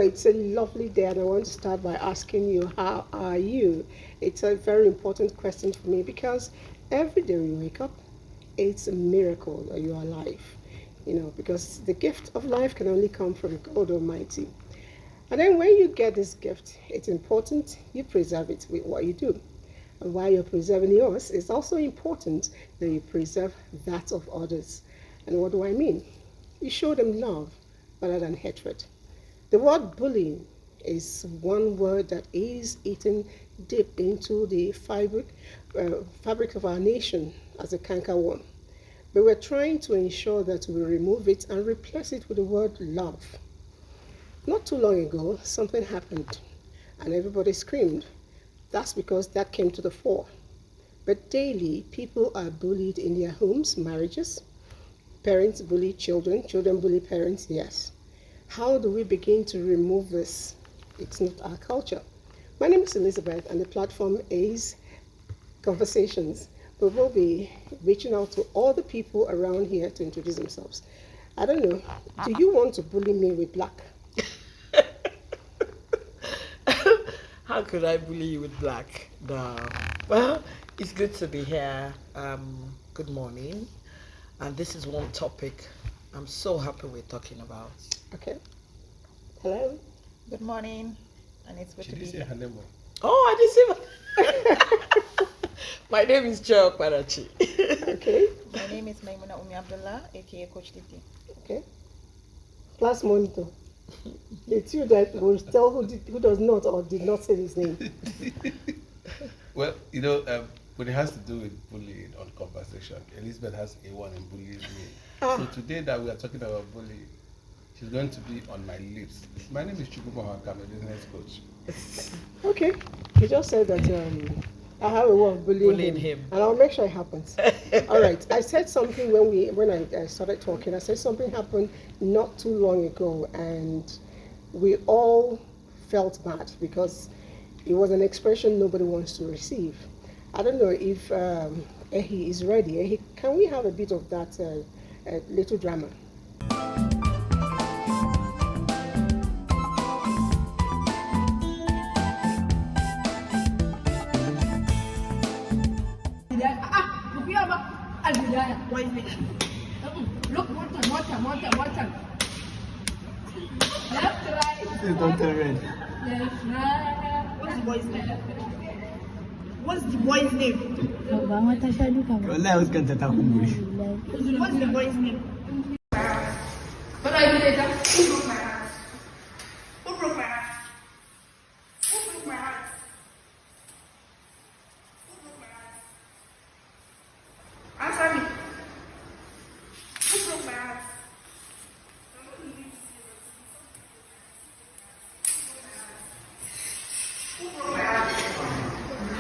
it's a lovely day, and I want to start by asking you, how are you? It's a very important question for me because every day we wake up, it's a miracle that you are alive. Because the gift of life can only come from God Almighty. And then when you get this gift, it's important you preserve it with what you do. And while you're preserving yours, it's also important that you preserve that of others. And what do I mean? You show them love rather than hatred. The word bullying is one word that is eaten deep into the fabric of our nation as a cankerworm. But we're trying to ensure that we remove it and replace it with the word love. Not too long ago, something happened and everybody screamed. That's because that came to the fore. But daily, people are bullied in their homes, marriages. Parents bully children, children bully parents, yes. How do we begin to remove this? It's not our culture. My name is Elizabeth, and the platform is Conversations. We will be reaching out to all the people around here to introduce themselves. I don't know, do you want to bully me with black? How could I bully you with black? No. Well, it's good to be here. Good morning. And this is one topic I'm so happy we're talking about. Okay. Hello. Good morning. And it's good to be here. Oh, I didn't see my name is Joe Parachi. Okay. My name is Maimuna Umi Abdullah, aka Coach Titi. Okay. Class monitor. It's you that will tell who does not or did not say his name. Well, when it has to do with bullying on conversation, Elizabeth has A1 in bullying me. So today that we are talking about bullying, she's going to be on my lips. My name is Chukwuma Haka, I'm a business coach. Okay. You just said that I have a way of bullying him, and I'll make sure it happens. All right. I said something when I started talking. I said something happened not too long ago, and we all felt bad because it was an expression nobody wants to receive. I don't know if Ehi is ready. Ehi, can we have a bit of that little drama? Look, one time. Left, right. This is Dr. Red. Left, right. What's the boy's name? What's the boy's name? Wallahi I was going to talk English. What's the boy's name? What are you later? Who broke my heart? Who broke my heart? Who broke my heart? Who broke my heart? Answer me. Who broke my heart? Who broke my heart?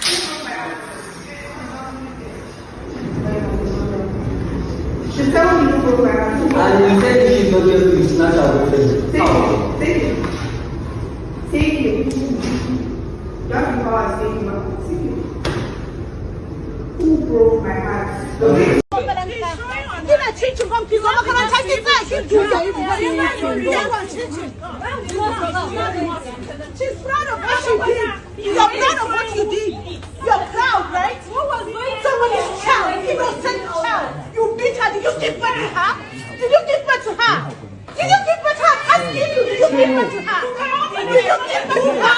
Who broke my heart? She's telling me who broke my heart. And you said she's not just to snatch our friend. Take it. You have the power to take him out. Take it. Who broke my heart? She's proud of what she did. You're proud of what you did. You're proud, right? Somebody's child, innocent child. You beat her. Did you give birth to her? Did you give birth to her? Did you give birth to her? Asking you, did you give birth to her? Did you give birth to her?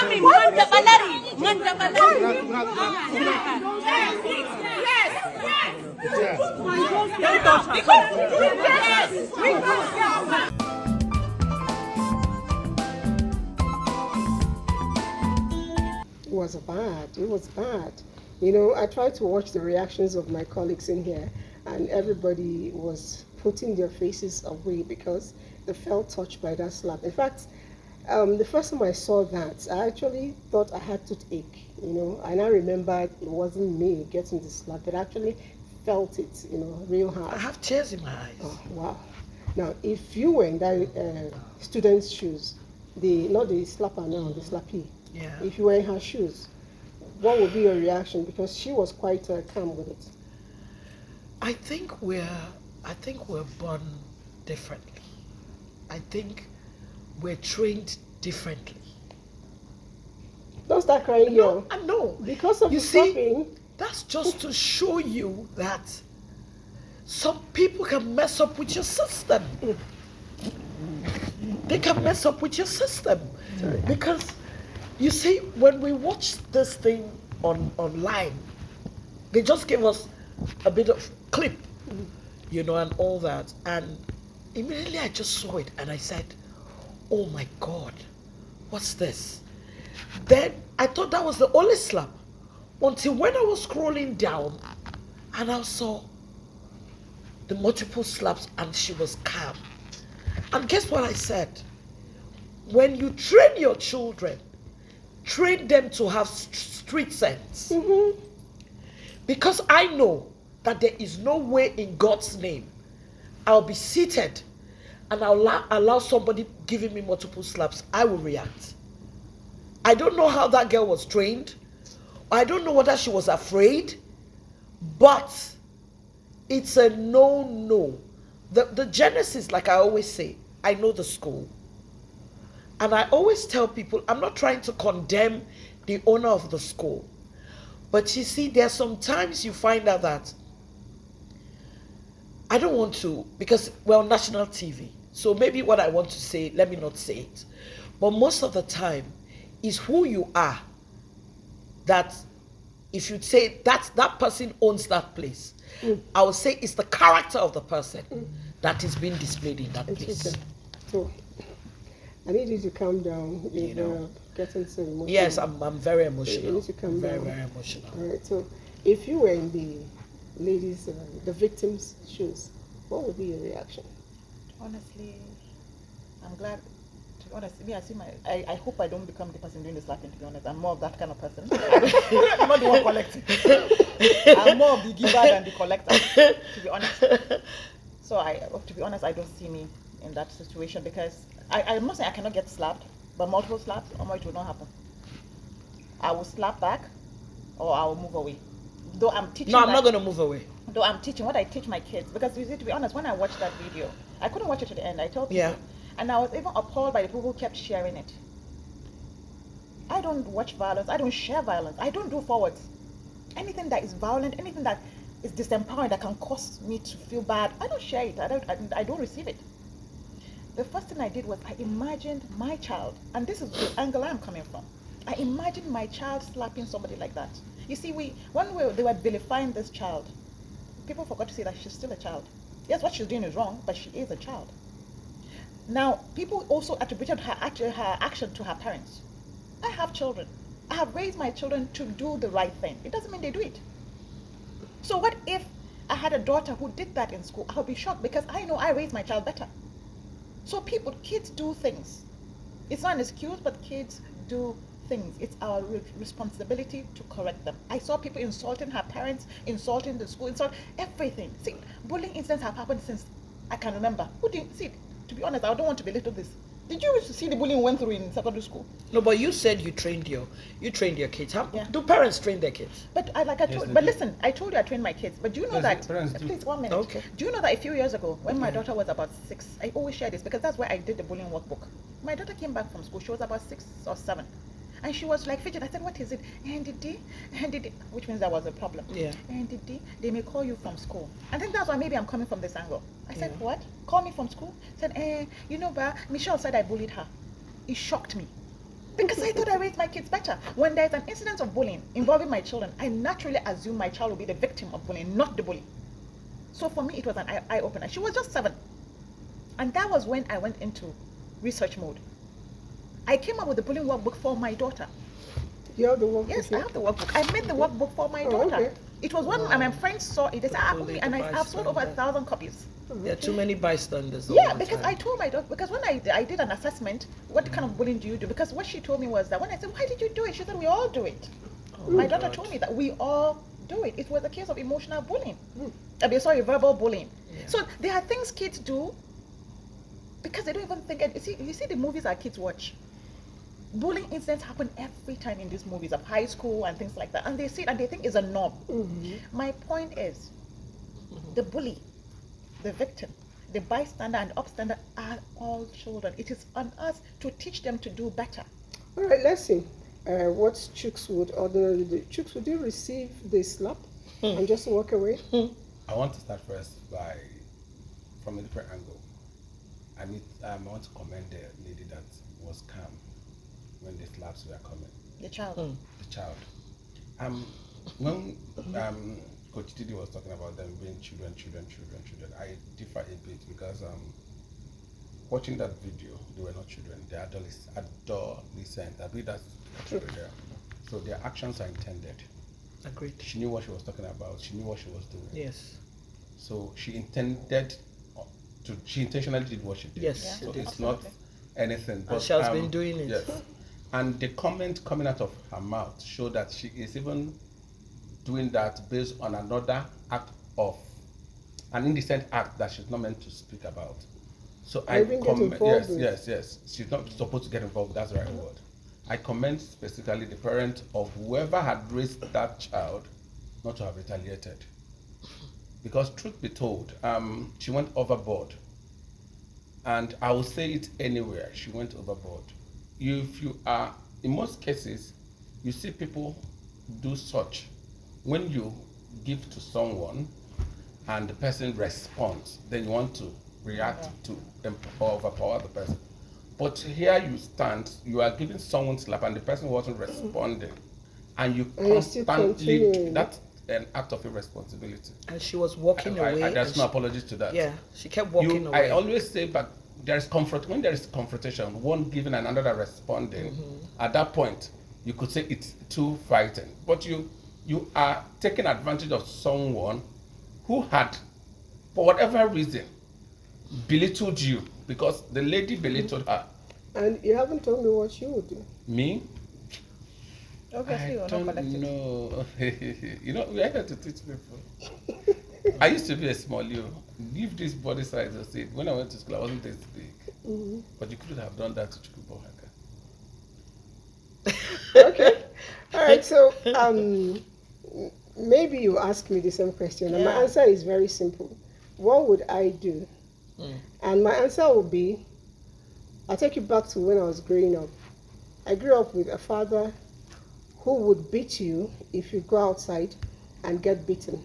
It was bad. I tried to watch the reactions of my colleagues in here, and everybody was putting their faces away because they felt touched by that slap. In fact, the first time I saw that, I actually thought I had toothache, and I remembered it wasn't me getting the slap, but I actually felt it, real hard. I have tears in my eyes. Oh, wow. Now, if you were in that student's shoes, not the slapper now, the slappee, Yeah. if you were in her shoes, what would be your reaction? Because she was quite calm with it. I think we're born differently. I think we're trained differently. Don't start crying No, here. I know. Because of You the see, stopping. that's just to show you that some people can mess up with your system. They can mess up with your system. Because you see, when we watch this thing online, they just give us a bit of clip, and all that. And immediately I just saw it and I said, oh my God, what's this? Then I thought that was the only slap until when I was scrolling down and I saw the multiple slaps and she was calm. And guess what I said? When you train your children, train them to have street sense. Because I know that there is no way in God's name I'll be seated and I'll allow somebody giving me multiple slaps. I will react. I don't know how that girl was trained. I don't know whether she was afraid, but it's a no. The genesis, like I always say, I know the school. And I always tell people, I'm not trying to condemn the owner of the school. But you see, there are some times you find out that, I don't want to, because we're on national TV. So maybe what I want to say, let me not say it. But most of the time, is who you are. That if you say that person owns that place, I would say it's the character of the person that is being displayed in that place. So, I need you to calm down. You're getting so emotional. Yes, I'm very emotional. You need to calm down. Very emotional. All right. So, if you were in the ladies, the victims' shoes, what would be your reaction? Honestly, I'm glad. To be honest, me, I hope I don't become the person doing the slapping. To be honest, I'm more of that kind of person. I'm not the one collecting. I'm more of the giver than the collector. To be honest. So to be honest, I don't see me in that situation because I must say I cannot get slapped, but multiple slaps, it will not happen. I will slap back, or I will move away. Though I'm teaching. No, I'm not going to move away. Though I'm teaching what I teach my kids, because you see, to be honest, when I watched that video, I couldn't watch it to the end. I told people, and I was even appalled by the people who kept sharing it. I don't watch violence. I don't share violence. I don't do forwards. Anything that is violent, anything that is disempowering, that can cause me to feel bad, I don't share it. I don't receive it. The first thing I did was I imagined my child, and this is the angle I'm coming from. I imagined my child slapping somebody like that. You see, they were vilifying this child. People forgot to say that she's still a child. Yes, what she's doing is wrong, but she is a child. Now, people also attributed her action to her parents. I have children. I have raised my children to do the right thing. It doesn't mean they do it. So what if I had a daughter who did that in school? I'll be shocked because I know I raised my child better. So kids do things. It's not an excuse, but kids do things. It's our responsibility to correct them. I saw people insulting her parents, insulting the school, insulting everything. See, bullying incidents have happened since I can remember. To be honest, I don't want to belittle this. Did you see the bullying went through in secondary school? No, but you said you trained your kids. Do parents train their kids? But listen, I told you I trained my kids. But do you know that? Please, 1 minute. Okay. Do you know that a few years ago, when my daughter was about 6, I always share this because that's where I did the bullying workbook. My daughter came back from school. She was about 6 or 7. And she was like fidget. I said, what is it? NDD, which means there was a problem. Yeah. NDD, they may call you from school. I think that's why maybe I'm coming from this angle. I said, what? Call me from school? Said, Michelle said I bullied her. It shocked me. Because I thought I raised my kids better. When there's an incident of bullying involving my children, I naturally assume my child will be the victim of bullying, not the bully. So for me, it was an eye-opener. She was just 7. And that was when I went into research mode. I came up with the bullying workbook for my daughter. You have the workbook? Yes, I have the workbook. I made the workbook for my daughter. Okay. It was one, and my friends saw it. They said, and I've sold over 1,000 copies. There are too many bystanders. Yeah, because I told my daughter, because when I did an assessment, what kind of bullying do you do? Because what she told me was that when I said, why did you do it? She said, we all do it. My daughter told me that we all do it. It was a case of emotional bullying. Verbal bullying. Yeah. So there are things kids do because they don't even think. You see the movies our kids watch. Bullying incidents happen every time in these movies of high school and things like that, and they see it and they think it's a norm. My point is, the bully, the victim, the bystander and upstander are all children. It is on us to teach them to do better. All right, let's see. What Chooks would ordinarily do. Chooks, would you receive the slap and just walk away? I want to start first from a different angle. I want to commend the lady that was calm when the slaps were coming. The child. The child. When Coach Didi was talking about them being children, I differ a bit because watching that video, they were not children, they are adolescent. I believe that's children there. So their actions are intended. Agreed. She knew what she was talking about. She knew what she was doing. Yes. So she intentionally did what she did. Yes. Yeah. So it's Absolutely. not anything. And she has been doing it. Yes. And the comment coming out of her mouth showed that she is even doing that based on another act of an indecent act that she's not meant to speak about. So yes. She's not supposed to get involved. That's the right word. I commend specifically the parent of whoever had raised that child not to have retaliated. Because truth be told, she went overboard. And I will say it anywhere, she went overboard. If you are, in most cases, you see people do such. When you give to someone and the person responds, then you want to react to overpower the person. But here you stand, you are giving someone slap and the person wasn't responding. And you constantly, that's an act of irresponsibility. And she was walking away. There's no apologies to that. Yeah, she kept walking away. I always say, but there is when there is confrontation, one giving and another responding, at that point, you could say it's two fighting. But you are taking advantage of someone who had, for whatever reason, belittled you, because the lady belittled her. And you haven't told me what you would do. Me? Obviously, you're not collected. No. You know, we are here to teach people. I used to be a small you. Give this body size a seat. When I went to school, I wasn't this big. But you couldn't have done that to Chukwubohaka. Okay. All right. So maybe you ask me the same question, and my answer is very simple. What would I do? And my answer would be, I'll take you back to when I was growing up. I grew up with a father who would beat you if you go outside and get beaten.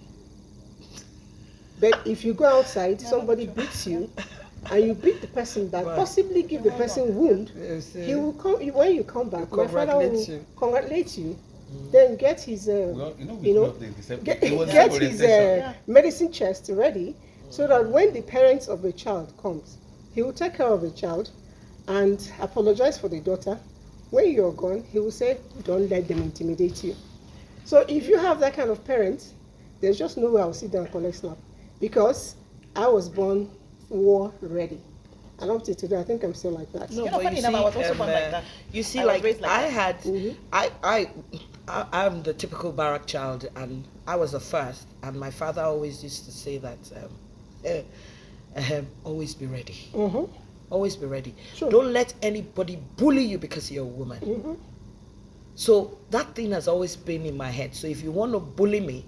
But if you go outside, somebody beats you, and you beat the person back, possibly give the person wound, he will come. When you come back, my father will congratulate you, then get his, get his medicine chest ready, so that when the parents of the child comes, he will take care of the child and apologize for the daughter. When you're gone, he will say, don't let them intimidate you. So if you have that kind of parent, there's just no way I'll sit down and collect slap. Because I was born war ready. And up to today, I think I'm still like that. No, but funny enough, I was also born like that. You see, I'm the typical barrack child, and I was the first. And my father always used to say that, always be ready. Always be ready. Sure. Don't let anybody bully you because you're a woman. So that thing has always been in my head. So if you want to bully me,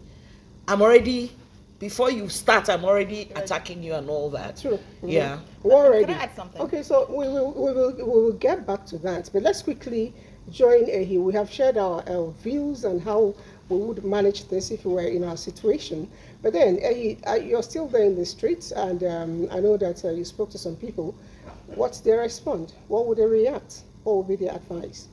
I'm already, before you start, I'm already attacking you and all that. True. Yeah. We're ready. Can I add something? Okay, so we will get back to that. But let's quickly join Ehi. We have shared our views on how we would manage this if we were in our situation. But then, Ehi, you're still there in the streets, and I know that you spoke to some people. What's their response? What would they react? What would be their advice?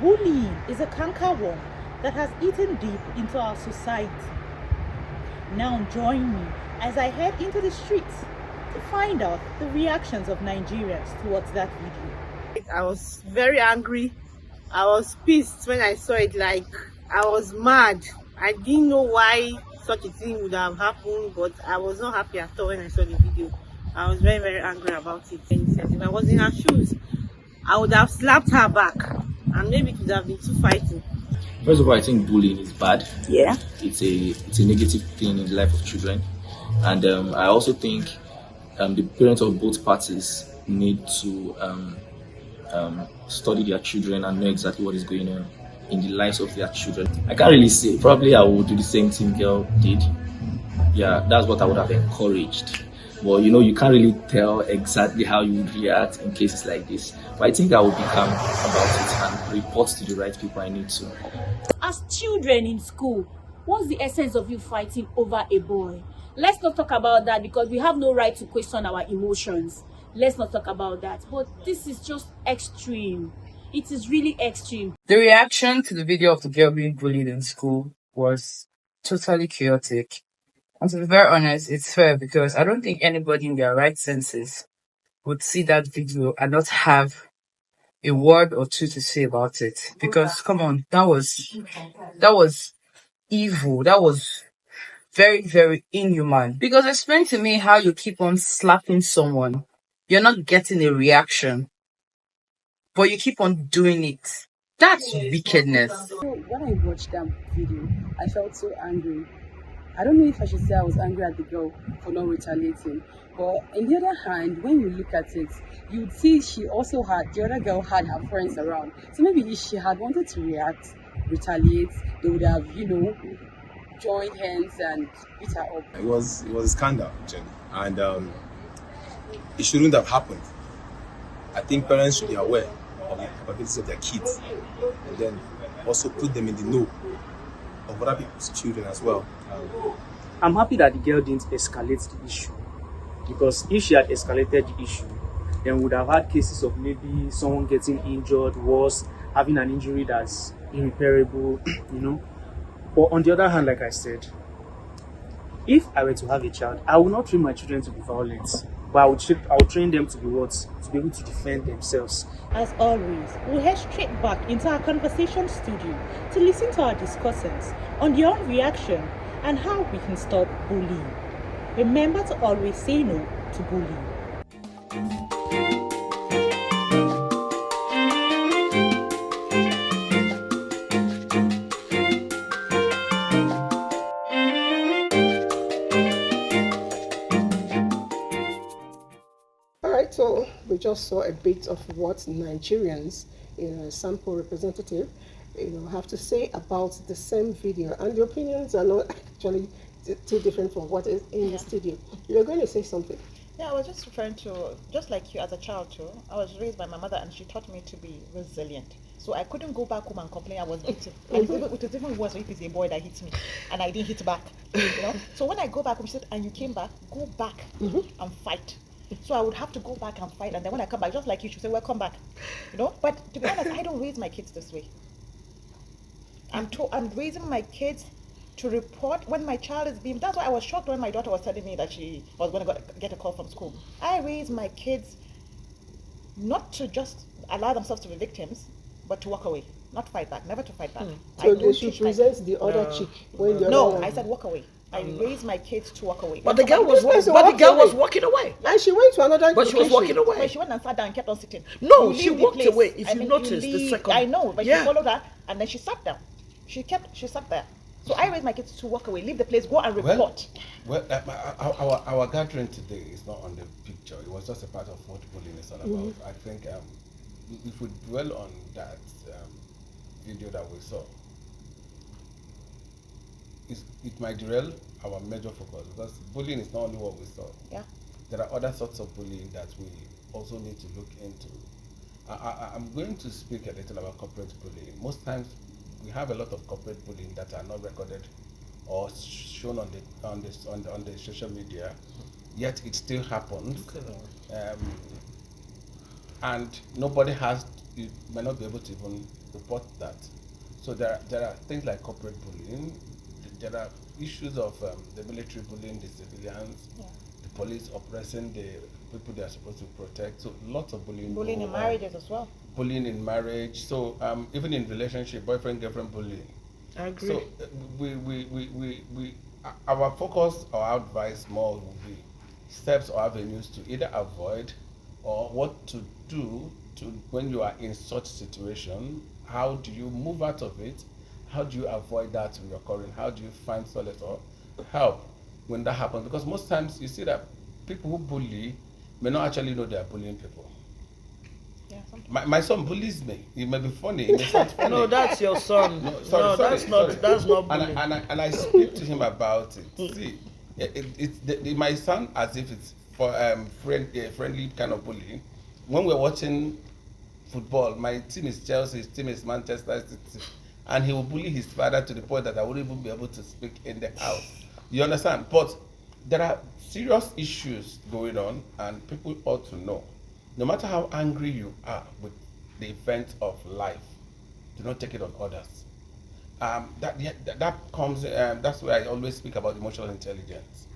Bullying is a cankerworm that has eaten deep into our society. Now join me as I head into the streets to find out the reactions of Nigerians towards that video. I was very angry. I was pissed when I saw it. Like, I was mad. I didn't know why such a thing would have happened, but I was not happy at all when I saw the video. I was very, very angry about it. And if I was in her shoes, I would have slapped her back, and maybe it would have been two fighting. First of all, I think bullying is bad. Yeah. It's a negative thing in the life of children. And I also think the parents of both parties need to study their children and know exactly what is going on in the lives of their children. I can't really say. Probably I would do the same thing girl did. Yeah, that's what I would have encouraged. But you can't really tell exactly how you would react in cases like this. But I think I would be calm about it and report to the right people I need to. As children in school, what's the essence of you fighting over a boy? Let's not talk about that because we have no right to question our emotions. Let's not talk about that. But this is just extreme. It is really extreme. The reaction to the video of the girl being bullied in school was totally chaotic. And to be very honest, it's fair because I don't think anybody in their right senses would see that video and not have a word or two to say about it. Because come on, that was evil. That was very, very inhuman. Because explain to me how you keep on slapping someone. You're not getting a reaction, but you keep on doing it. That's wickedness. So when I watched that video, I felt so angry. I don't know if I should say I was angry at the girl for not retaliating. But on the other hand, when you look at it, you would see the other girl had her friends around. So maybe if she had wanted to retaliate, they would have, joined hands and beat her up. It was a scandal, actually. And it shouldn't have happened. I think parents should be aware of the capabilities of their kids and then also put them in the know of other people's children as well. I'm happy that the girl didn't escalate the issue, because if she had escalated the issue, then we would have had cases of maybe someone getting injured, worse, having an injury that's irreparable, But on the other hand, like I said, if I were to have a child, I would not train my children to be violent, but I would train them to be to be able to defend themselves. As always, we'll head straight back into our conversation studio to listen to our discussants on their own reaction and how we can stop bullying. Remember to always say no to bullying. Alright, so we just saw a bit of what Nigerians, sample representative, have to say about the same video, and the opinions are not actually too different from what is in the studio. You're going to say something. Yeah, I was just referring to, just like you as a child too, I was raised by my mother and she taught me to be resilient. So I couldn't go back home and complain I was beaten. And it was even worse if it's a boy that hits me and I didn't hit back. So when I go back home, she said, and you came back, go back and fight. So I would have to go back and fight, and then when I come back, just like you, she say, welcome back. But to be honest, I don't raise my kids this way. I'm raising my kids to report when my child is being. That's why I was shocked when my daughter was telling me that she was going to get a call from school. I raise my kids not to just allow themselves to be victims, but to walk away, not fight back, never to fight back. So they should present the other cheek when you're No, I said walk away. I raised my kids to walk away. But the girl was walking away. And she went to another. But she was walking away. But she went and sat down and kept on sitting. No, she walked away. If you notice the second. I know, but she followed her and then she sat down. She sat there. So I raised my kids to walk away, leave the place, go and report. Our gathering today is not on the picture. It was just a part of what bullying is all about. I think if we dwell on that video that we saw, it might derail our major focus, because bullying is not only what we saw. Yeah. There are other sorts of bullying that we also need to look into. I'm going to speak a little about corporate bullying. Most times we have a lot of corporate bullying that are not recorded or shown on the social media, yet it still happens. And nobody you might not be able to even report that. So there are things like corporate bullying. There are issues of the military bullying the civilians, the police oppressing the people they are supposed to protect. So lots of bullying. Bullying in marriages as well. Bullying in marriage. So even in relationship, boyfriend girlfriend bullying. I agree. So our focus or our advice more would be steps or avenues to either avoid or what to do when you are in such situation. How do you move out of it? How do you avoid that reoccurring? How do you find solace or help when that happens? Because most times you see that people who bully may not actually know they are bullying people. Yeah, my son bullies me. It may be funny. It may sound funny. No, that's your son. No, sorry, that's not bullying. And I speak to him about it. See, my son, as if it's for friendly kind of bullying. When we're watching football, my team is Chelsea, his team is Manchester City, and he will bully his father to the point that I wouldn't even be able to speak in the house. You understand? But there are serious issues going on, and people ought to know. No matter how angry you are with the event of life, do not take it on others. That comes. That's why I always speak about emotional intelligence,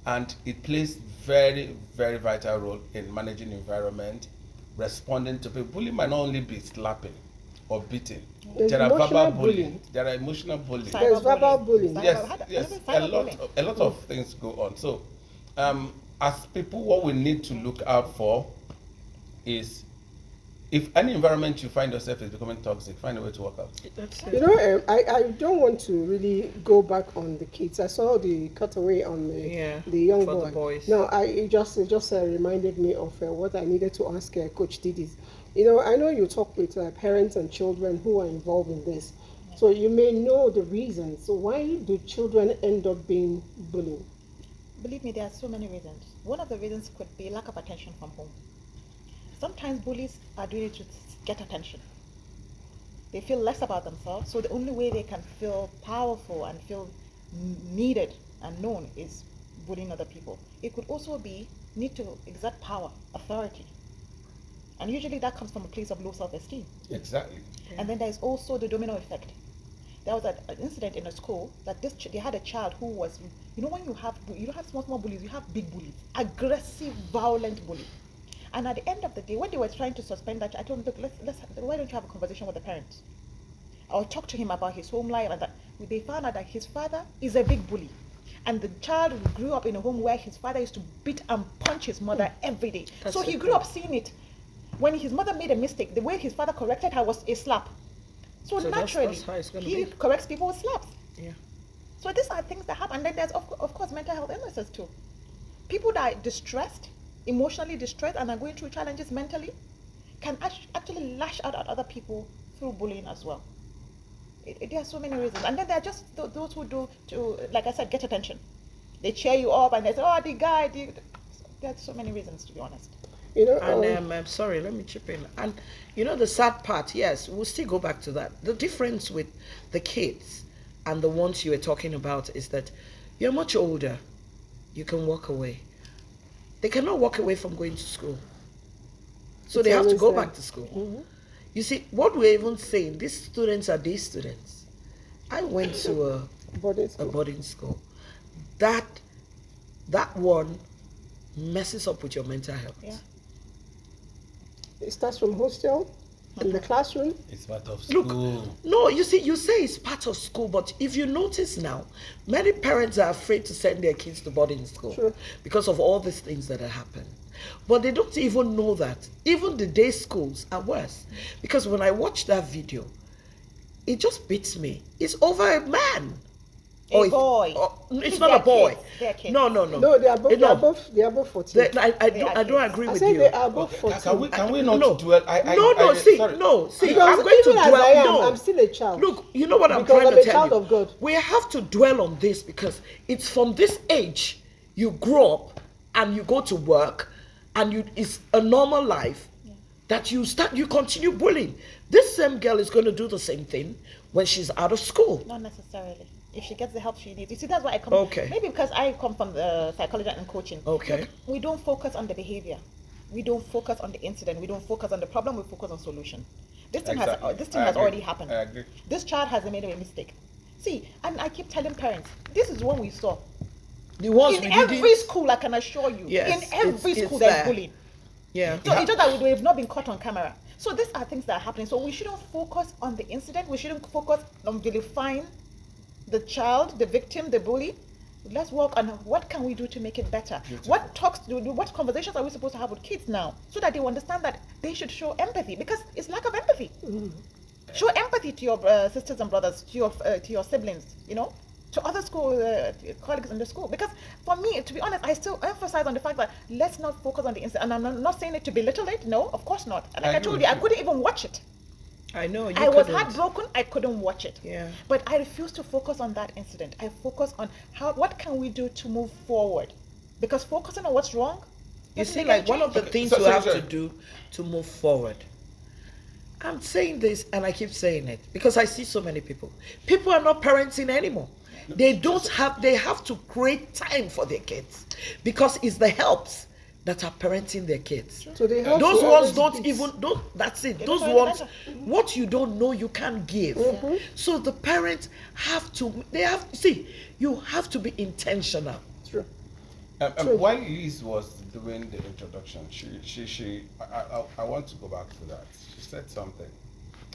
and it plays very, very vital role in managing environment, responding to people. Bullying might not only be slapping or beating. There are verbal bullying. There are emotional bullying. There's verbal bullying. Yes. A lot of things go on. So, as people, what we need to look out for is, if any environment you find yourself is becoming toxic, find a way to work out. You know, I don't want to really go back on the kids. I saw the cutaway on the young boy. The boys. No, it just reminded me of what I needed to ask Coach Didi. You know, I know you talk with parents and children who are involved in this, so you may know the reasons. So why do children end up being bullied? Believe me, there are so many reasons. One of the reasons could be lack of attention from home. Sometimes bullies are doing it to get attention. They feel less about themselves, so the only way they can feel powerful and feel needed and known is bullying other people. It could also be need to exert power, authority. And usually that comes from a place of low self-esteem. Exactly. And then there's also the domino effect. There was an incident in a school that they had a child who was, you know, when you don't have small bullies, you have big bullies, aggressive, violent bullies. And at the end of the day, when they were trying to suspend that, I told them, look, why don't you have a conversation with the parents? I'll talk to him about his home life. And that they found out that his father is a big bully. And the child grew up in a home where his father used to beat and punch his mother every day. So he grew up seeing it. When his mother made a mistake, the way his father corrected her was a slap. So naturally, he corrects people with slaps. Yeah. So these are things that happen. And then there's, of course, mental health illnesses too. People that are distressed, emotionally distressed, and are going through challenges mentally can actually lash out at other people through bullying as well. There are so many reasons. And then there are just those who do, like I said, get attention. They cheer you up and they say, oh, the guy. There are so many reasons, to be honest. You know, and I'm sorry, let me chip in. And you know, the sad part, yes, we'll still go back to that. The difference with the kids and the ones you were talking about is that you're much older. You can walk away. They cannot walk away from going to school. So they have to go back to school. Mm-hmm. You see, what we're even saying, these students are these students. I went to a boarding school. That one messes up with your mental health. Yeah. It starts from hostel, in the classroom. It's part of school. Look, no, you see, you say it's part of school, but if you notice now, many parents are afraid to send their kids to boarding school because of all these things that are happening. But they don't even know that even the day schools are worse. Because when I watch that video, it just beats me. It's over a man. A boy. It's not a boy. No. No, they are both 14. I don't agree with you. They are both 14. Can we not dwell? See, I'm because going to even as dwell. I am, No, I'm still a child. Look, you know what I'm because trying I'm to a tell child you. of God. We have to dwell on this because it's from this age you grow up and you go to work and it's a normal life that you continue bullying. This same girl is going to do the same thing when she's out of school. Not necessarily. If she gets the help she needs. You see, that's why I come. Okay. Maybe because I come from the psychology and coaching. Okay. Look, we don't focus on the behavior. We don't focus on the incident. We don't focus on the problem. We focus on solution. This thing has already happened. I agree. This child has made a mistake. See, and I keep telling parents, this is what we saw. The ones in every school, I can assure you. Yes, in every it's school, there's bullying. Yeah. So it's just that we have not been caught on camera. So these are things that are happening. So we shouldn't focus on the incident. We shouldn't focus on vilifying the child, the victim, the bully. Let's work on what can we do to make it better. Beautiful. What conversations are we supposed to have with kids now, so that they understand that they should show empathy, because it's lack of empathy. Show empathy to your sisters and brothers, to your siblings. You know, to other school colleagues in the school. Because for me, to be honest, I still emphasize on the fact that let's not focus on the incident. And I'm not saying it to belittle it. No, of course not. And like I told you, I couldn't even watch it. I know. I was heartbroken. I couldn't watch it. Yeah. But I refuse to focus on that incident. I focus on what can we do to move forward. Because focusing on what's wrong. You see, like one of the things you have to do to move forward. I'm saying this and I keep saying it because I see so many people. People are not parenting anymore. They have to create time for their kids because it's the helps that are parenting their kids. So they have those ones that's it. Those ones, what you don't know, you can't give. So the parents you have to be intentional. True. While Liz was doing the introduction, I want to go back to that. She said something.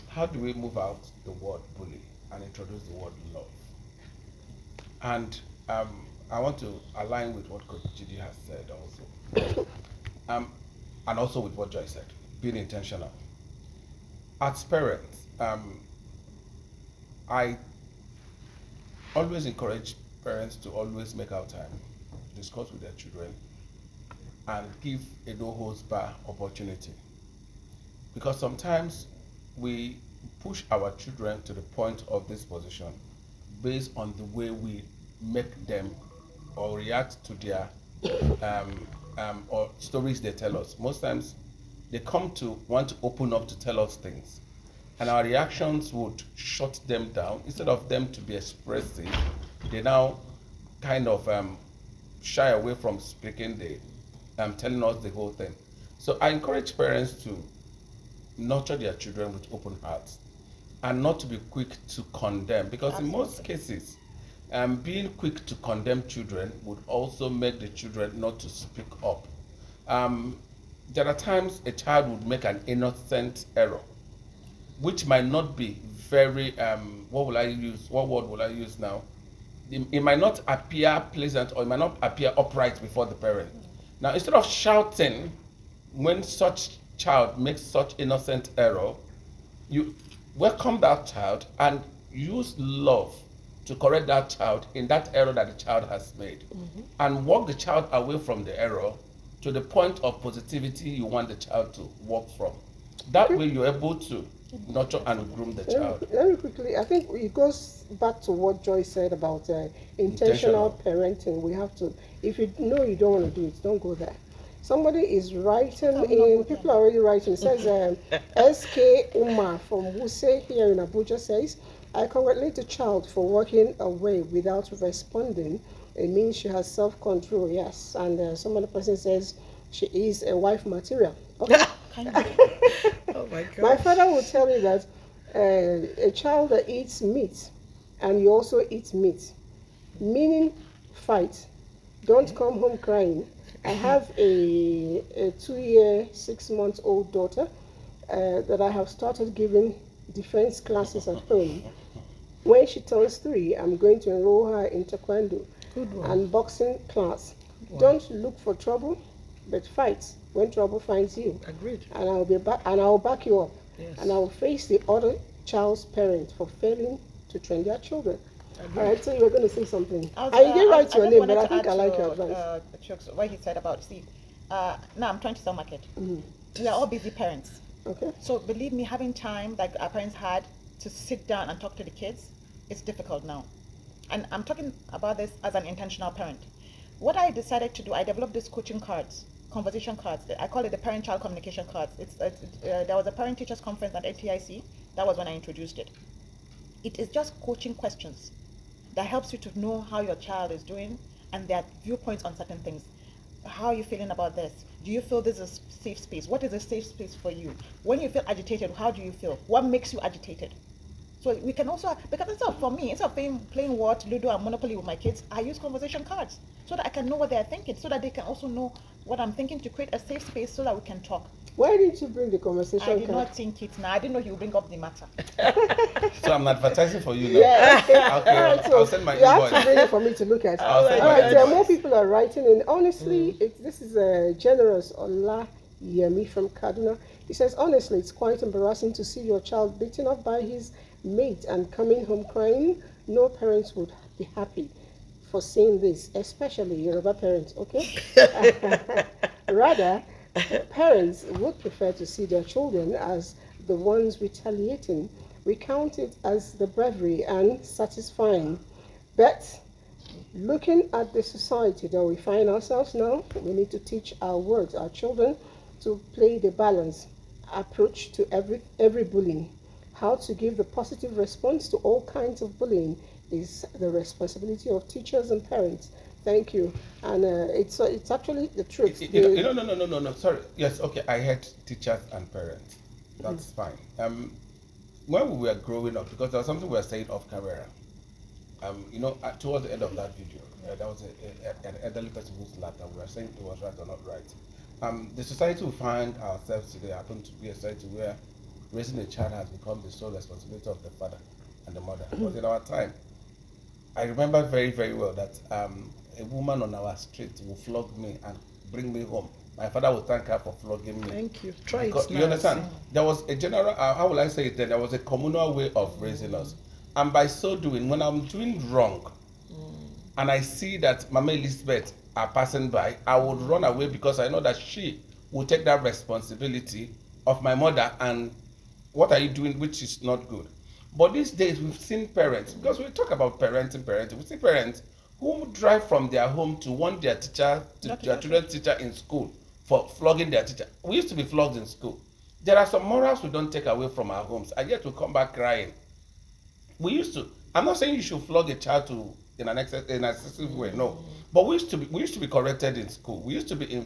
How do we move out the word bully and introduce the word love? And I want to align with what Coach Gidi has said also. And also with what Joy said, being intentional. As parents, I always encourage parents to always make out time, discuss with their children, and give a no-holds-barred opportunity. Because sometimes we push our children to the point of this position based on the way we make them or react to their or stories they tell us. Most times they come to want to open up to tell us things, and our reactions would shut them down. Instead of them to be expressive, they now kind of shy away from speaking, telling us the whole thing. So I encourage parents to nurture their children with open hearts and not to be quick to condemn, because in most cases, being quick to condemn children would also make the children not to speak up. There are times a child would make an innocent error, which might not be very, what word will I use now? It might not appear pleasant, or it might not appear upright before the parent. Now, instead of shouting when such child makes such innocent error, you welcome that child and use love to correct that child in that error that the child has made, and walk the child away from the error to the point of positivity you want the child to walk from. That way you're able to nurture and groom the child. Let me quickly, I think it goes back to what Joy said about intentional parenting. We have to, if you know you don't want to do it, don't go there. Somebody is writing people are already writing. It says, SK Umar from Wuse here in Abuja says, I congratulate the child for walking away without responding. It means she has self-control, yes. And some other person says she is a wife material. Okay. Oh my God. My father will tell me that a child that eats meat and you also eat meat, meaning fight. Don't come home crying. I have a 2-year, 6-month-old daughter that I have started giving defense classes at home. When she turns 3, I'm going to enroll her in taekwondo and boxing class. Don't look for trouble, but fight when trouble finds you. Agreed. And I'll be back, and I'll back you up. Yes. And I will face the other child's parent for failing to train their children. Agreed. All right, so you were going to say something. I didn't write your name, but I think I like your advice. What he said about, now I'm trying to sell market. We are all busy parents. Okay. So believe me, having time like our parents had to sit down and talk to the kids, it's difficult now. And I'm talking about this as an intentional parent. What I decided to do, I developed these coaching cards, conversation cards. I call it the parent-child communication cards. There was a parent-teachers conference at NTIC. That was when I introduced it. It is just coaching questions that helps you to know how your child is doing and their viewpoints on certain things. How are you feeling about this? Do you feel this is a safe space? What is a safe space for you? When you feel agitated, how do you feel? What makes you agitated? So we can also, because instead of playing what, Ludo and Monopoly with my kids, I use conversation cards so that I can know what they're thinking, so that they can also know what I'm thinking, to create a safe space so that we can talk. Why didn't you bring the conversation I did not think it now. I didn't know you would bring up the matter. So I'm advertising for you now. Yeah, okay. Okay, So I'll send my you have invoice. to bring it for me to look at. I'll send All my right, invoice. more people are writing, and honestly, this is a generous Ola Yemi from Kaduna. He says, honestly, it's quite embarrassing to see your child beaten up by his mate and coming home crying. No parents would be happy for seeing this, especially Yoruba parents, okay? Rather, parents would prefer to see their children as the ones retaliating. We count it as the bravery and satisfying. But looking at the society that we find ourselves now, we need to teach our children, to play the balance approach to every bullying. How to give the positive response to all kinds of bullying is the responsibility of teachers and parents. Thank you. And it's actually the truth. No. Sorry. Yes. Okay. I heard teachers and parents. That's fine. When we were growing up, because there was something we were saying off camera. Towards the end of that video, there was an elderly person who laughed, and we were saying it was right or not right. The society we find ourselves today happen to be a society where raising a child has become the sole responsibility of the father and the mother. But in our time, I remember very, very well that a woman on our street will flog me and bring me home. My father would thank her for flogging me. Thank you. Try it. You understand? There was a general, how will I say it then? There was a communal way of raising us. And by so doing, when I'm doing wrong, and I see that Mama Elizabeth are passing by, I would run away because I know that she will take that responsibility of my mother and what are you doing, which is not good. But these days we've seen parents, because we talk about parenting, we see parents who drive from their home to warn their teacher, their children's teacher in school for flogging their teacher. We used to be flogged in school. There are some morals we don't take away from our homes, and yet we come back crying. We used to, I'm not saying you should flog a child in an excessive way, no. But we used to be corrected in school. We used to be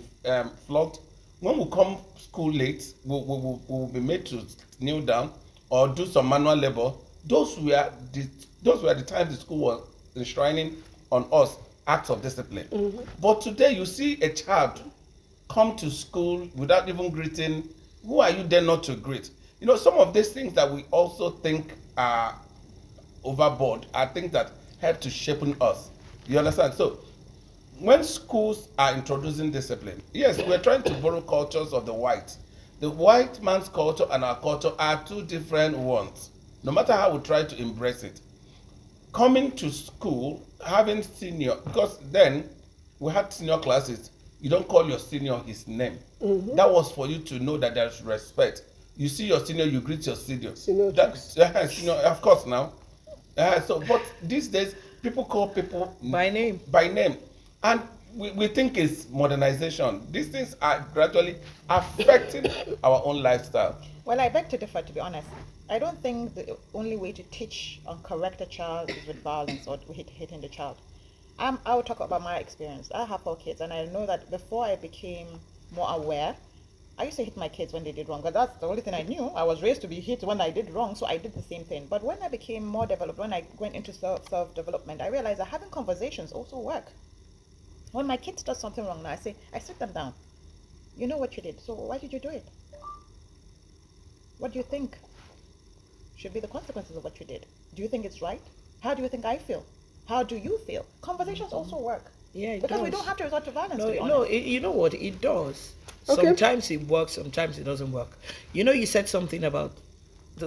flogged. When we come school late, we'll be made to kneel down or do some manual labor. Those were the times the school was enshrining on us acts of discipline. But today you see a child come to school without even greeting. Who are you then not to greet? Some of these things that we also think are overboard are things that help to shape us. You understand? So when schools are introducing discipline, yes, we're trying to borrow cultures of the white. The white man's culture and our culture are two different ones, no matter how we try to embrace it. Coming to school, having senior, because then we had senior classes, you don't call your senior his name. That was for you to know that there's respect. You see your senior, you greet your senior. Senior, of course now. But these days, people call people by name. And we think it's modernization. These things are gradually affecting our own lifestyle. Well, I beg to differ, to be honest. I don't think the only way to teach or correct a child is with violence or hitting the child. I will talk about my experience. I have 4 kids, and I know that before I became more aware, I used to hit my kids when they did wrong, but that's the only thing I knew. I was raised to be hit when I did wrong, so I did the same thing. But when I became more developed, when I went into self-development, I realized that having conversations also work. When my kids does something wrong now, I sit them down. You know what you did, so why did you do it? What do you think should be the consequences of what you did? Do you think it's right? How do you think I feel? How do you feel? Conversations also work. Yeah, it because does. we don't have to resort to violence. You know what? It does. Okay. Sometimes it works, sometimes it doesn't work. You said something about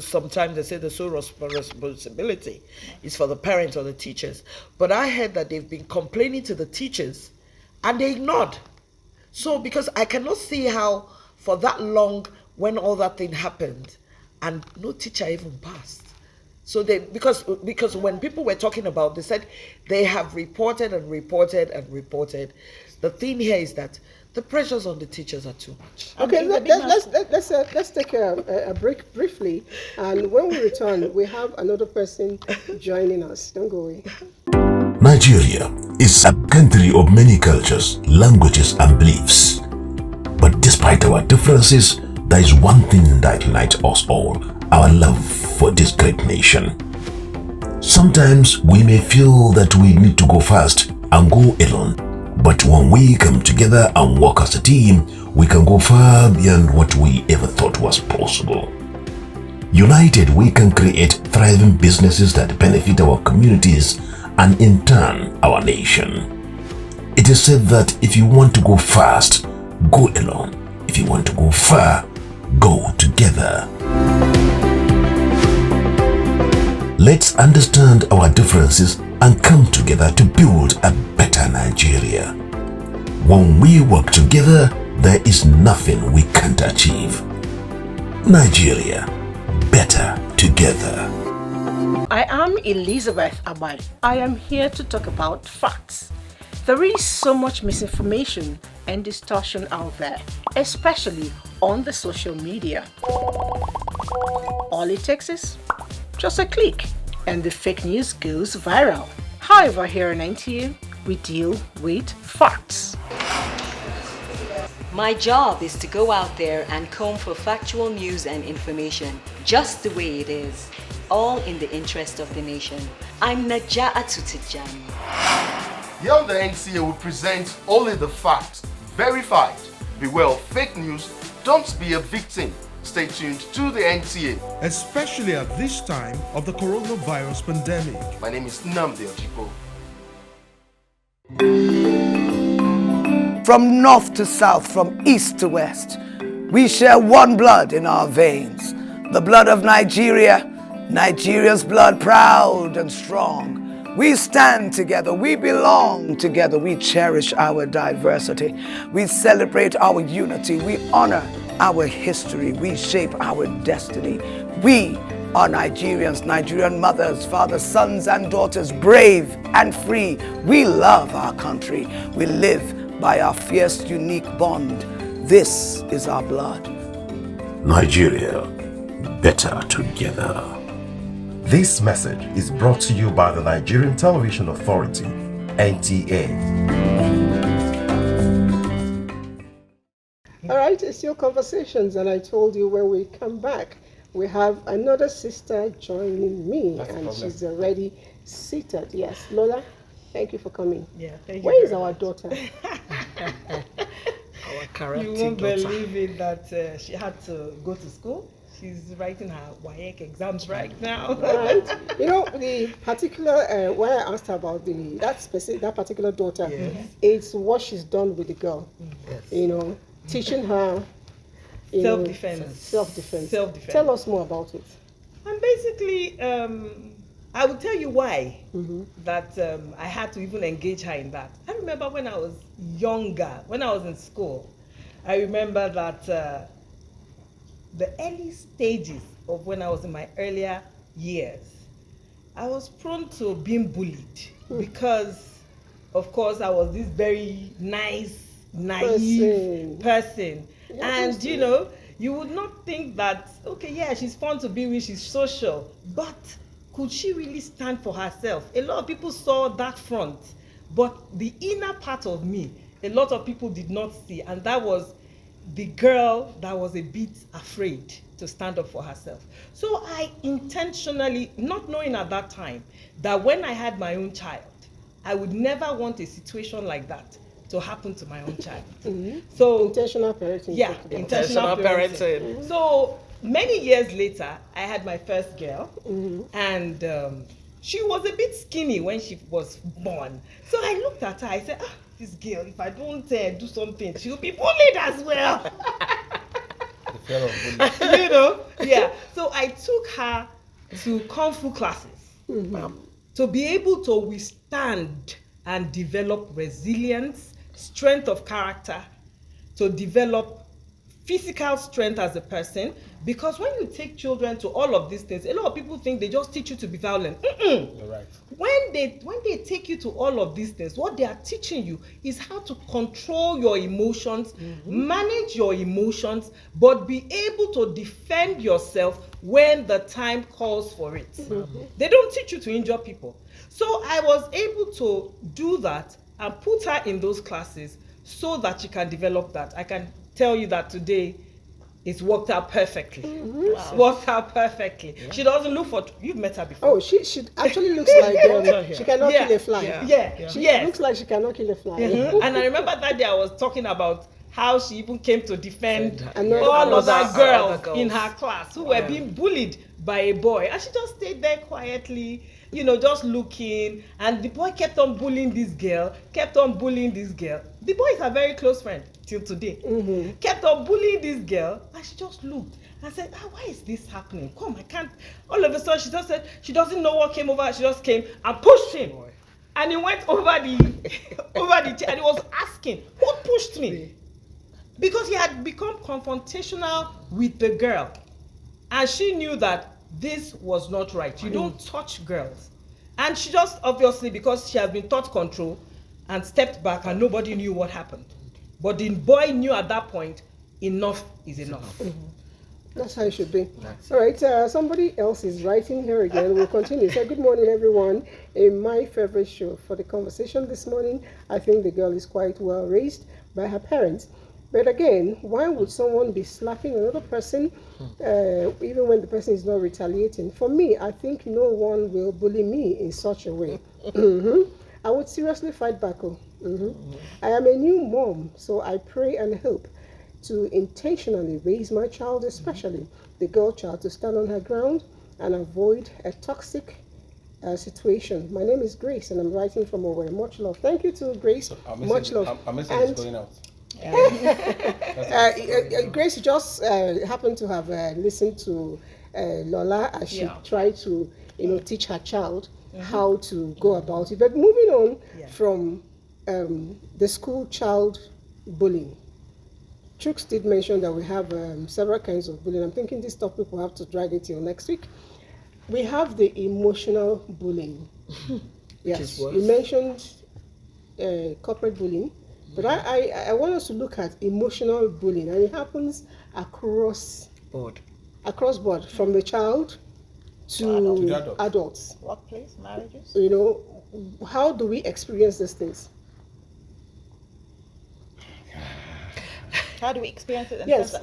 sometimes they say the sole responsibility is for the parents or the teachers. But I heard that they've been complaining to the teachers and they ignored. So because I cannot see how for that long when all that thing happened and no teacher even passed. So because when people were talking about, they said they have reported and reported and reported. The thing here is that the pressures on the teachers are too much. Okay, let's take a break briefly, and when we return, we have another person joining us. Don't go away. Nigeria is a country of many cultures, languages, and beliefs. But despite our differences, there is one thing that unites us all: our love for this great nation. Sometimes we may feel that we need to go fast and go alone. But when we come together and work as a team, we can go far beyond what we ever thought was possible. United, we can create thriving businesses that benefit our communities and in turn, our nation. It is said that if you want to go fast, go alone. If you want to go far, go together. Let's understand our differences and come together to build a better Nigeria. When we work together, there is nothing we can't achieve. Nigeria, better together. I am Elizabeth Abai. I am here to talk about facts. There is so much misinformation and distortion out there, especially on the social media. All it takes is just a click and the fake news goes viral. However, here in NTA, we deal with facts. My job is to go out there and comb for factual news and information, just the way it is, all in the interest of the nation. I'm Naja'atu Tijani. Here on the NTA, we present only the facts, verified. Beware of fake news, don't be a victim. Stay tuned to the NTA. Especially at this time of the coronavirus pandemic. My name is Nnamdi Ojipo. From north to south, from east to west, we share one blood in our veins. The blood of Nigeria, Nigeria's blood, proud and strong. We stand together, we belong together, we cherish our diversity. We celebrate our unity, we honor our history, we shape our destiny. We are Nigerians, Nigerian mothers, fathers, sons and daughters, brave and free. We love our country. We live by our fierce, unique bond. This is our blood. Nigeria, better together. This message is brought to you by the Nigerian Television Authority, NTA. All right, it's still conversations, and I told you when we come back, we have another sister joining me, and she's already seated. Yes, Lola, thank you for coming. Yeah, thank you. Where is our daughter? Our character. You won't believe it that she had to go to school. She's writing her WAEC exams right now. Right. You know, the particular, when I asked her about that particular daughter, yes, it's what she's done with the girl. Yes. You know, teaching her self-defense. Self-defense. Tell us more about it. And basically, I will tell you why that I had to even engage her in that. I remember when I was younger, when I was in school, I remember that the early stages of when I was in my earlier years, I was prone to being bullied because, of course, I was this very nice, naive person. And, you know, you would not think that, okay, yeah, she's fun to be with, she's social, but could she really stand for herself? A lot of people saw that front, but the inner part of me, a lot of people did not see, and that was the girl that was a bit afraid to stand up for herself. So I intentionally, not knowing at that time, that when I had my own child, I would never want a situation like that to happen to my own child. So intentional parenting. Yeah, intentional parenting. So many years later, I had my first girl, and she was a bit skinny when she was born. So I looked at her, I said, this girl, if I don't do something, she'll be bullied as well. You know, yeah. So I took her to Kung Fu classes to be able to withstand and develop resilience, strength of character, to develop physical strength as a person. Because when you take children to all of these things, a lot of people think they just teach you to be violent. You're right. When they take you to all of these things, what they are teaching you is how to control your emotions, manage your emotions, but be able to defend yourself when the time calls for it. They don't teach you to injure people. So I was able to do that and put her in those classes so that she can develop that. I can tell you that today, it's worked out perfectly. Wow. Worked out perfectly. Yeah. She doesn't look for. You've met her before. Oh, she actually looks like she cannot kill a fly. She looks like she cannot kill a fly. And I remember that day I was talking about how she even came to defend all other girls in her class who were being bullied by a boy, and she just stayed there quietly, just looking, and the boy kept on bullying this girl. The boys are very close friends till today. Kept on bullying this girl, and she just looked and said, why is this happening? Come, I can't. All of a sudden, she just said she doesn't know what came over. She just came and pushed him. And he went over the chair, and he was asking, who pushed me? Because he had become confrontational with the girl. And she knew that this was not right. You don't touch girls. And she just, obviously, because she has been taught control, and stepped back, and nobody knew what happened. But the boy knew at that point, enough is enough. That's how it should be. All right, somebody else is writing here again. We'll continue. So, good morning, everyone. In my favorite show for the conversation this morning, I think the girl is quite well raised by her parents. But again, why would someone be slapping another person, even when the person is not retaliating? For me, I think no one will bully me in such a way. I would seriously fight back. I am a new mom, so I pray and hope to intentionally raise my child, especially the girl child, to stand on her ground and avoid a toxic situation. My name is Grace, and I'm writing from Owerri. Much love. Thank you to Grace. Much love. Our message is going out. Grace just happened to have listened to Lola as she tried to, teach her child how to go about it. But moving on from the school child bullying, Chooks did mention that we have several kinds of bullying. I'm thinking this topic we'll have to drag it till next week. We have the emotional bullying. Yes, you mentioned corporate bullying. But I want us to look at emotional bullying, and it happens across board, from the child to adults. Workplace, marriages. How do we experience these things? How do we experience it? Yes.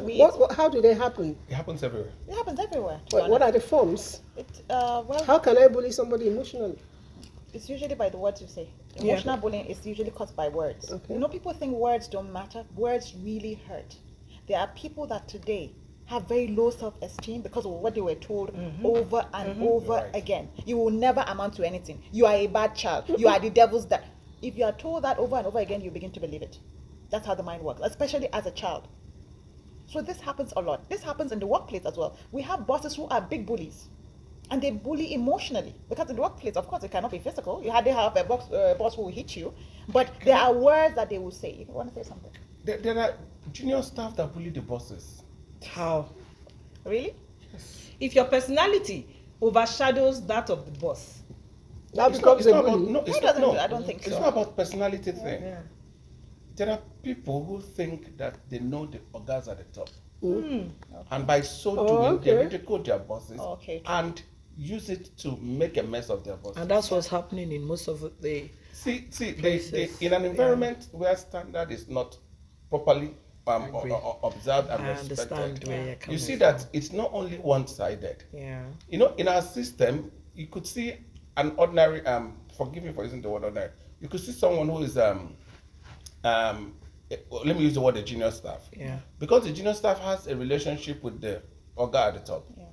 How do they happen? It happens everywhere. It happens everywhere. What are the forms? How can I bully somebody emotionally? It's usually by the words you say. Emotional bullying is usually caused by words. Okay. People think words don't matter. Words really hurt. There are people that today have very low self-esteem because of what they were told over and over again. You will never amount to anything. You are a bad child. You are the devil's dad. If you are told that over and over again, you begin to believe it. That's how the mind works, especially as a child. So this happens a lot. This happens in the workplace as well. We have bosses who are big bullies. And they bully emotionally, because in the workplace, of course, it cannot be physical. You hardly have a boss who will hit you, but there are words that they will say. If you want to say something, there are junior staff that bully the bosses. How? Really? If your personality overshadows that of the boss, that becomes a bully. I don't think so. It's not about personality thing. Yeah. There are people who think that they know the organs at the top. And by so doing, they ridicule their bosses and use it to make a mess of their bosses. And that's what's happening in most of the they in an environment where standard is not properly observed and respected. You see that it's not only one-sided. Yeah. In our system, you could see an ordinary, forgive me for using the word ordinary, you could see someone who is let me use the word the junior staff. Yeah. Because the junior staff has a relationship with the Oga at the top. Yeah.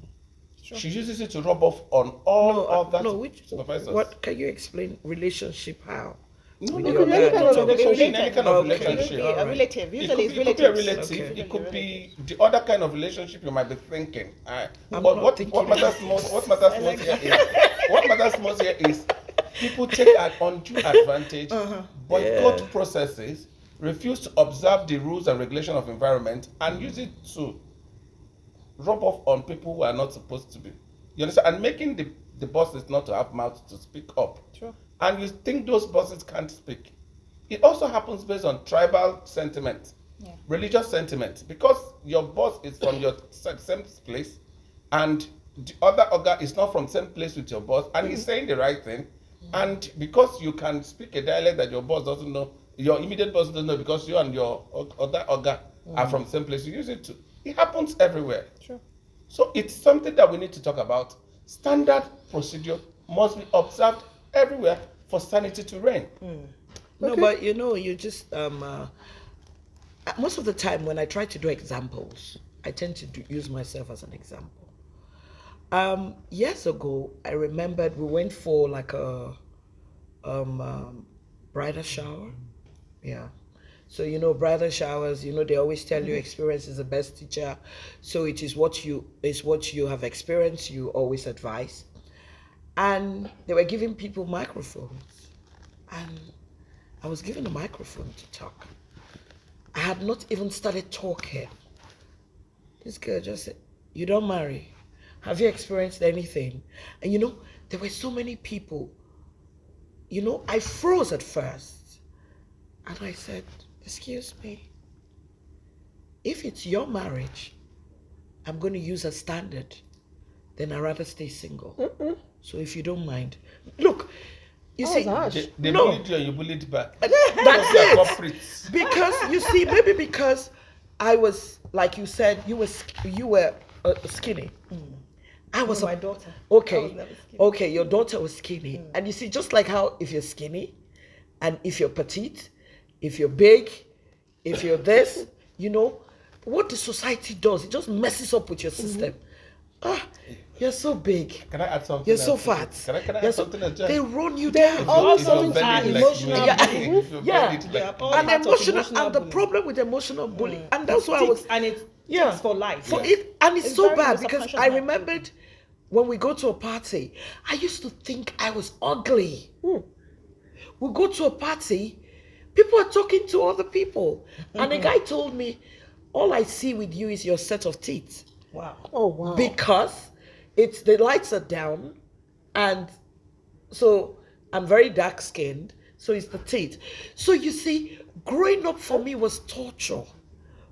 Sure. She uses it to rub off on all other supervisors. What can you explain relationship how? Any kind of relationship. A relative. Usually it's relatives. It could be a relative. It could be the other kind of relationship you might be thinking. But what matters most here is people take an undue advantage, boycott processes, refuse to observe the rules and regulation of environment, and use it to rub off on people who are not supposed to be. You understand? And making the bosses not to have mouths to speak up. Sure. And you think those bosses can't speak. It also happens based on tribal sentiment, religious sentiment. Because your boss is from your same place, and the other Oga is not from the same place with your boss, and he's saying the right thing, and because you can speak a dialect that your boss doesn't know, your immediate boss doesn't know, because you and your other Oga are from the same place, you use it too. It happens everywhere. Sure. So it's something that we need to talk about. Standard procedure must be observed everywhere for sanity to reign. No, but you just most of the time when I try to do examples, I tend to use myself as an example. Years ago, I remembered we went for like a bridal shower. Yeah. So bridal showers, they always tell you experience is the best teacher. So it is what you have experienced, you always advise. And they were giving people microphones. And I was given a microphone to talk. I had not even started talking. This girl just said, "You don't marry. Have you experienced anything?" And there were so many people. I froze at first. And I said, "Excuse me. If it's your marriage, I'm going to use a standard. Then I'd rather stay single. So if you don't mind." Look, you see, They bullied you and you bullied back. That's it. Because you see, maybe because I was, like you said, you were skinny. I was my daughter. Okay. I was never skinny. Okay, your daughter was skinny. And you see, just like how if you're skinny, and if you're petite, if you're big, if you're this, what the society does, it just messes up with your system. You're so big. Can I add something? You're so else? fat. Can I You're add something else? They run you They're down. also emotional emotional and the problem with emotional bullying, and that's why I was sticks for life. And it's so very bad because subconscious I mind. remembered when we go to a party, I used to think I was ugly. We go to a party, people are talking to other people, and the guy told me, "All I see with you is your set of teeth." Wow. Oh, wow. Because the lights are down, and so I'm very dark skinned, so it's the teeth. So you see, growing up for me was torture.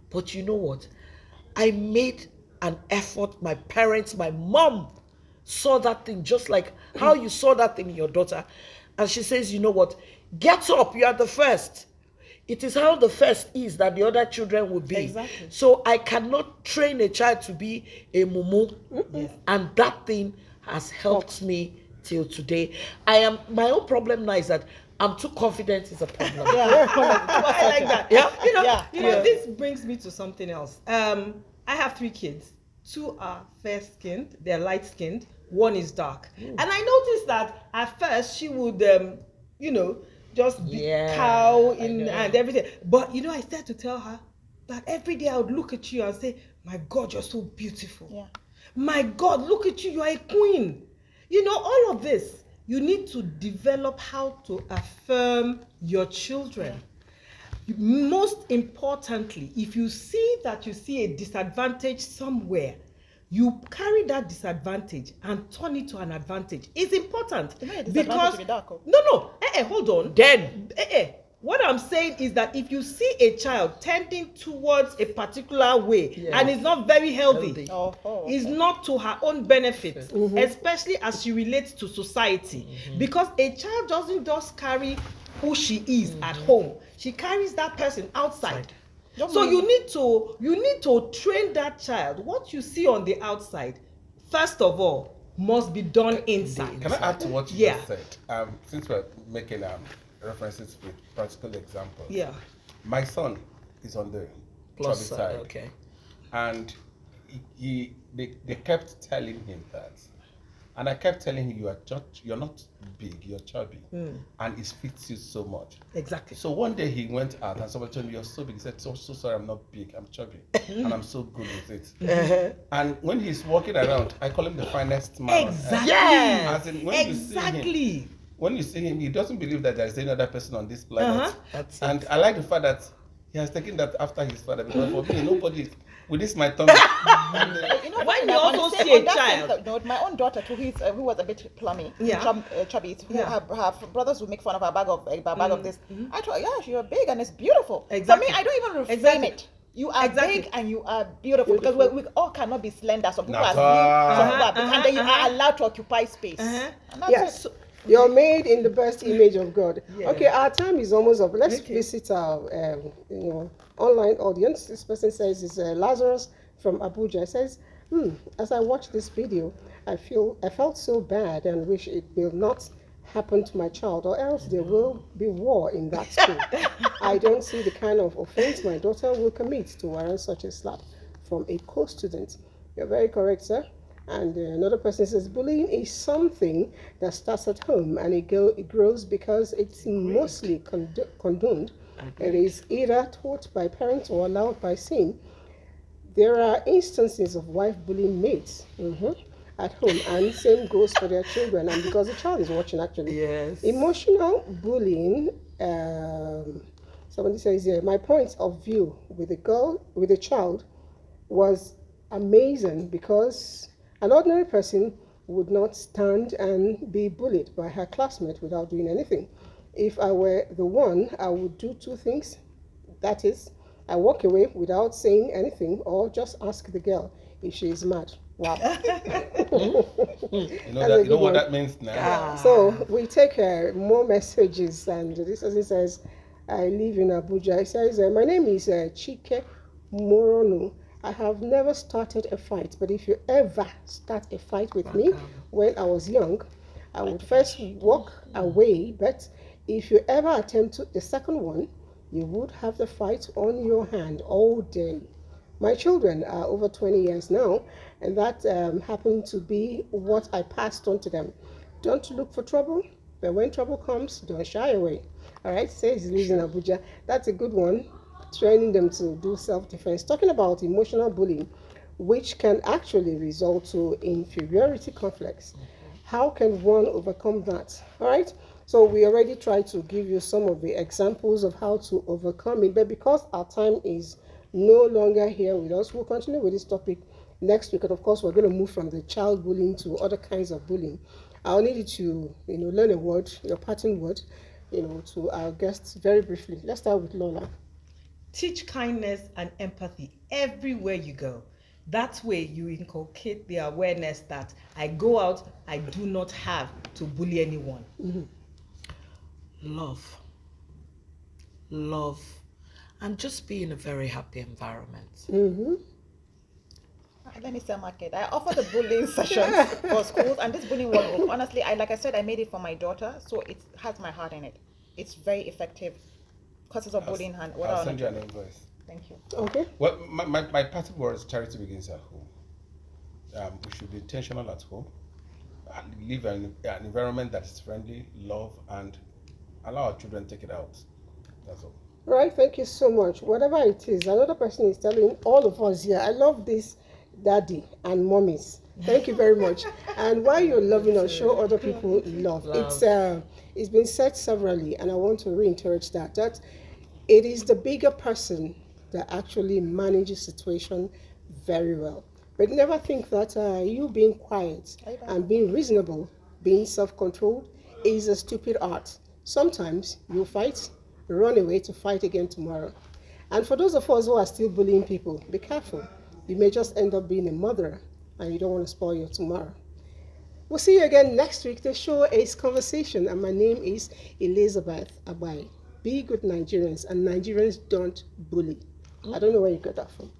But you know what? I made an effort. My parents, my mom saw that thing just like how you saw that thing in your daughter. And she says, "You know what? Get up, you are the first." It is how the first is that the other children will be. Exactly. So I cannot train a child to be a mumu. And that thing has helped me till today. My own problem now is that I'm too confident is a problem. I like that. Yeah. This brings me to something else. I have 3 kids. 2 are fair-skinned, they're light-skinned. 1 is dark. And I noticed that at first she would, just be cow and everything. But I started to tell her that every day I would look at you and say, "My God, you're so beautiful. Yeah. My God, look at you, you are a queen." All of this, you need to develop how to affirm your children. Most importantly, if you see a disadvantage somewhere, you carry that disadvantage and turn it to an advantage. It's important because hold on. Then what I'm saying is that if you see a child tending towards a particular way and it's not very healthy, it's not to her own benefit, especially as she relates to society, because a child doesn't just carry who she is at home; she carries that person outside. So you need to train that child. What you see on the outside, first of all, must be done inside. Can I add to what you just said? Since we're making references with practical examples. Yeah. My son is on the chubby side. Okay. And they kept telling him that. And I kept telling him, you're not big, you're chubby. And it fits you so much. Exactly. So one day he went out and somebody told me, "You're so big." He said, so sorry, I'm not big, I'm chubby. And I'm so good with it. And when he's walking around, I call him the finest man. Exactly. As in, when you see him, he doesn't believe that there's any other person on this planet. And I like the fact that he has taken that after his father, because for me, nobody with this my tongue. When you also see a child, my own daughter too, who was a bit plummy, chubby, her brothers would make fun of her bag of this. I thought, you're big and it's beautiful. Exactly. For me, I don't even reframe it. You are big and you are beautiful, because we all cannot be slender. Some people are slim, some people are big, and then you are allowed to occupy space. And that's it. You're made in the best image of God. Okay, our time is almost up. Let's visit our online audience. This person says it's Lazarus from Abuja. It says, as I watch this video, I felt so bad and wish it will not happen to my child, or else there will be war in that school. I don't see the kind of offense my daughter will commit to warrant such a slap from a co-student. You're very correct, sir. And another person says bullying is something that starts at home and it grows because it's mostly condoned. It is either taught by parents or allowed by sin. There are instances of wife bullying mates at home, and same goes for their children. And because the child is watching, actually, Yes. Emotional bullying. Somebody says here, my point of view with a child was amazing because an ordinary person would not stand and be bullied by her classmate without doing anything. If I were the one, I would do two things. That is, I walk away without saying anything or just ask the girl if she is mad. Wow. You know what that means now? So we take more messages, and this person says, I live in Abuja. He says, my name is Chike Morono. I have never started a fight, but if you ever start a fight with me when I was young, I would first walk away, but if you ever attempt the second one, you would have the fight on your hand all day. My children are over 20 years now, and that happened to be what I passed on to them. Don't look for trouble, but when trouble comes, don't shy away. All right, says he lives in Abuja. That's a good one, training them to do self-defense. Talking about emotional bullying, which can actually result to inferiority complex. How can one overcome that? All right, so we already tried to give you some of the examples of how to overcome it, but because our time is no longer here with us, we'll continue with this topic next week. And of course, we're going to move from the child bullying to other kinds of bullying. I'll need you to, learn a word, your parting word, to our guests very briefly. Let's start with Lola. Teach kindness and empathy everywhere you go. That way you inculcate the awareness that I go out, I do not have to bully anyone. Love, and just be in a very happy environment. Let me sell market. I offer the bullying sessions for schools, and this bullying workbook, honestly, like I said, I made it for my daughter, so it has my heart in it. It's very effective. Causes of bullying. I'll send you an invoice. Thank you. Okay. Well, my parting word is charity begins at home. We should be intentional at home and live in an environment that is friendly, love, and allow our children to take it out. That's all. Right, thank you so much. Whatever it is, another person is telling all of us here, I love this daddy and mommies. Thank you very much. And while you're loving us, show other people love. It's been said severally, and I want to reiterate that it is the bigger person that actually manages situation very well. But never think that you being quiet and being reasonable, being self-controlled is a stupid art. Sometimes you fight, run away to fight again tomorrow. And for those of us who are still bullying people, be careful. You may just end up being a mother, and you don't want to spoil your tomorrow. We'll see you again next week. The show is Conversation, and my name is Elizabeth Abai. Be good Nigerians, and Nigerians don't bully. I don't know where you got that from.